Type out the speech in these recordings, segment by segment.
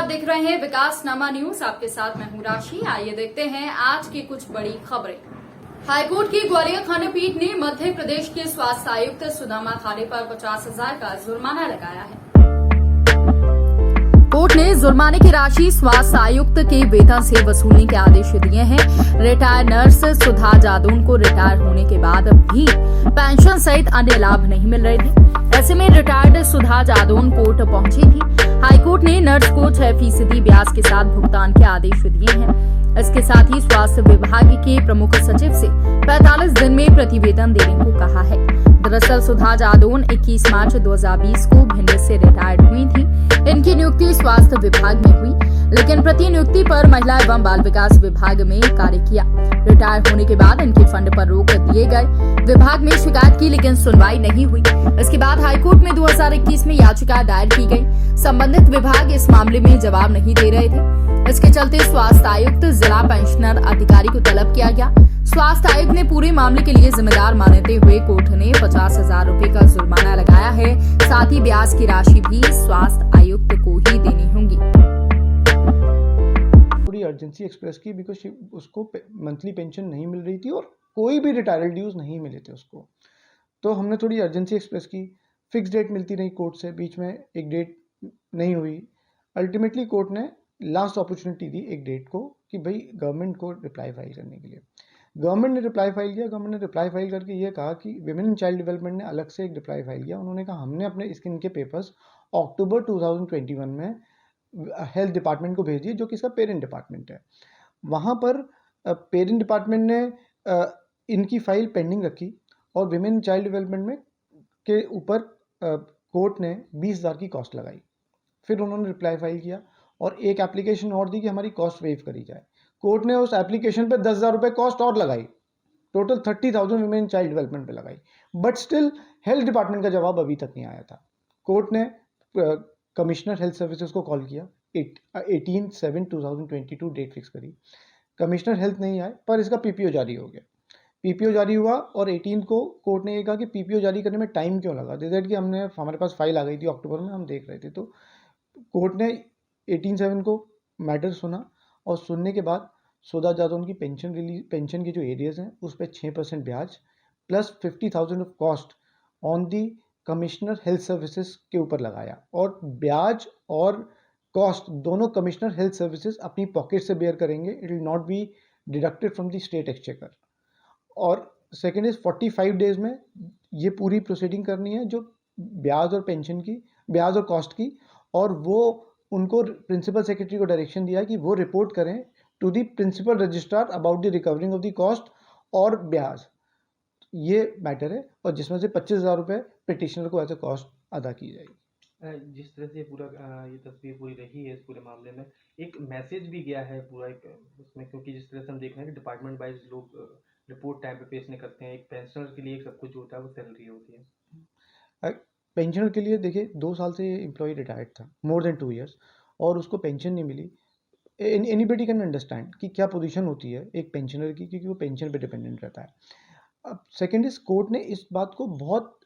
देख रहे हैं विकासनामा न्यूज। आपके साथ मैं हूं राशि। आइए देखते हैं आज की कुछ बड़ी खबरें। हाईकोर्ट की ग्वालियर खंडपीठ ने मध्य प्रदेश के स्वास्थ्य आयुक्त सुदामा खाड़े पर 50,000 का जुर्माना लगाया है। कोर्ट ने जुर्माने की राशि स्वास्थ्य आयुक्त के वेतन से वसूलने के आदेश दिए हैं। रिटायर्ड नर्स सुधा जादून को रिटायर होने के बाद भी पेंशन सहित अन्य लाभ नहीं मिल रहे थे। ऐसे में रिटायर्ड सुधा जादून कोर्ट पहुंची थी। हाईकोर्ट ने नर्स को 6% ब्याज के साथ भुगतान के आदेश दिए हैं। इसके साथ ही स्वास्थ्य विभाग के प्रमुख सचिव से 45 दिन में प्रतिवेदन देने को कहा है। दरअसल सुधा जादून 21 मार्च 2020 को भिंड से रिटायर्ड हुई थी। इनकी नियुक्ति स्वास्थ्य विभाग में हुई, लेकिन प्रतिनियुक्ति पर महिला एवं बाल विकास विभाग में कार्य किया। रिटायर होने के बाद इनके फंड पर रोक दिए गए। विभाग में शिकायत की, लेकिन सुनवाई नहीं हुई। इसके बाद हाईकोर्ट में 2021 में याचिका दायर की गई। संबंधित विभाग इस मामले में जवाब नहीं दे रहे थे। इसके चलते स्वास्थ्य आयुक्त जिला पेंशनर अधिकारी को तलब किया गया। स्वास्थ्य आयुक्त ने पूरे मामले के लिए जिम्मेदार मानते हुए कोर्ट ने 50,000 रूपए का जुर्माना लगाया है। साथ ही ब्याज की राशि भी स्वास्थ्य आयुक्त को ही देनी होगी। थोड़ी अर्जेंसी एक्सप्रेस की बिकॉज उसको मंथली पेंशन नहीं मिल रही थी और कोई भी रिटायर्ड ड्यूज नहीं मिले थे उसको। तो हमने थोड़ी अर्जेंसी एक्सप्रेस की। फिक्स डेट मिलती रही कोर्ट से, बीच में एक डेट नहीं हुई। अल्टीमेटली कोर्ट ने लास्ट अपॉर्चुनिटी दी एक डेट को कि भाई गवर्नमेंट को रिप्लाई फाइल करने के लिए। गवर्नमेंट ने रिप्लाई फाइल किया। गवर्नमेंट ने रिप्लाई फाइल करके ये कहा कि विमेन एंड चाइल्ड डेवलपमेंट ने अलग से एक रिप्लाई फाइल किया। उन्होंने कहा हमने अपने इनके पेपर्स अक्टूबर 2021 में हेल्थ डिपार्टमेंट को भेज दिए, जो कि इसका पेरेंट डिपार्टमेंट है। वहाँ पर पेरेंट डिपार्टमेंट ने इनकी फाइल पेंडिंग रखी और विमेन एंड चाइल्ड डेवलपमेंट में के ऊपर कोर्ट ने 20,000 की कॉस्ट लगाई। फिर उन्होंने रिप्लाई फाइल किया और एक एप्लीकेशन और दी कि हमारी कॉस्ट वेव करी जाए। कोर्ट ने उस एप्लीकेशन पे 10,000 रुपये कॉस्ट और लगाई। Total 30,000 women and child development पे लगाई। बट स्टिल हेल्थ डिपार्टमेंट का जवाब अभी तक नहीं आया था। कोर्ट ने कमिश्नर हेल्थ सर्विसेज को कॉल किया। 18/7/2022 डेट फिक्स करी। कमिश्नर हेल्थ नहीं आए, पर इसका पीपीओ जारी हो गया। पीपीओ जारी हुआ और 18 को कोर्ट ने ये कहा कि पीपीओ जारी करने में टाइम क्यों लगा। दैट कि हमारे पास फाइल आ गई थी अक्टूबर में, हम देख रहे थे। तो कोर्ट ने 18/7 को मैटर सुना और सुनने के बाद सुधा जादौन की पेंशन की जो एरियर्स हैं उस पर 6% ब्याज plus 50,000 of cost on the commissioner health services के ऊपर लगाया। और ब्याज और कॉस्ट दोनों कमिश्नर हेल्थ सर्विसेज अपनी पॉकेट से बेयर करेंगे। It will not be deducted from the state exchequer. और सेकेंड इज 45 डेज में ये पूरी प्रोसीडिंग करनी है, जो ब्याज और पेंशन की, ब्याज और कॉस्ट की। और वो उनको प्रिंसिपल सेक्रेटरी को डायरेक्शन दिया कि वो रिपोर्ट करें to the principal registrar about the recovering of the cost और ब्याज। ये मैटर है और जिसमें से 25,000 रुपये पिटिशनर को एज ए कॉस्ट अदा की जाएगी। जिस तरह से पूरा ये तस्वीर पूरी रही है इस पूरे मामले में, एक मैसेज भी गया है पूरा एक उसमें, क्योंकि जिस तरह से हम देख रहे हैं कि डिपार्टमेंट वाइज लोग रिपोर्ट टाइम पे पेश नहीं करते हैं। एक पेंशनर के लिए सब कुछ जो होता है वो सैलरी होती है। पेंशनर के लिए देखिए 2 साल से एम्प्लॉय रिटायर्ड था, मोर देन 2 ईयर्स, और उसको पेंशन नहीं मिली। एनीबडी कैन अंडरस्टैंड कि क्या पोजीशन होती है एक पेंशनर की, क्योंकि वो पेंशन पे डिपेंडेंट रहता है। अब सेकेंड इज कोर्ट ने इस बात को बहुत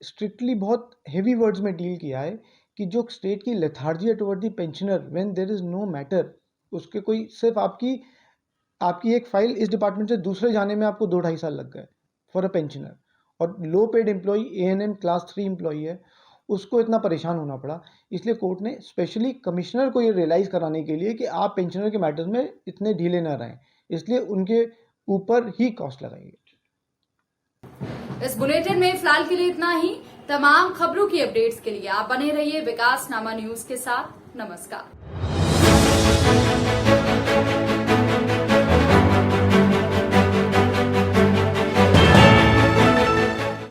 स्ट्रिक्टली, बहुत हेवी वर्ड्स में डील किया है कि जो स्टेट की lethargy toward the pensioner when there is no matter, उसके कोई सिर्फ आपकी एक फाइल इस डिपार्टमेंट से दूसरे जाने में आपको 2-2.5 साल लग गए फॉर अ पेंशनर। और low paid employee ANM class 3 employee है, उसको इतना परेशान होना पड़ा। इसलिए कोर्ट ने स्पेशली कमिश्नर को ये रियलाइज़ कराने के लिए कि आप पेंशनर के मैटर्स में इतने ढीले ना रहें, इसलिए उनके ऊपर ही कॉस्ट लगाई। इस बुलेटिन में फिलहाल के लिए इतना ही। तमाम खबरों की अपडेट्स के लिए आप बने रहिए विकासनामा न्यूज के साथ। नमस्कार।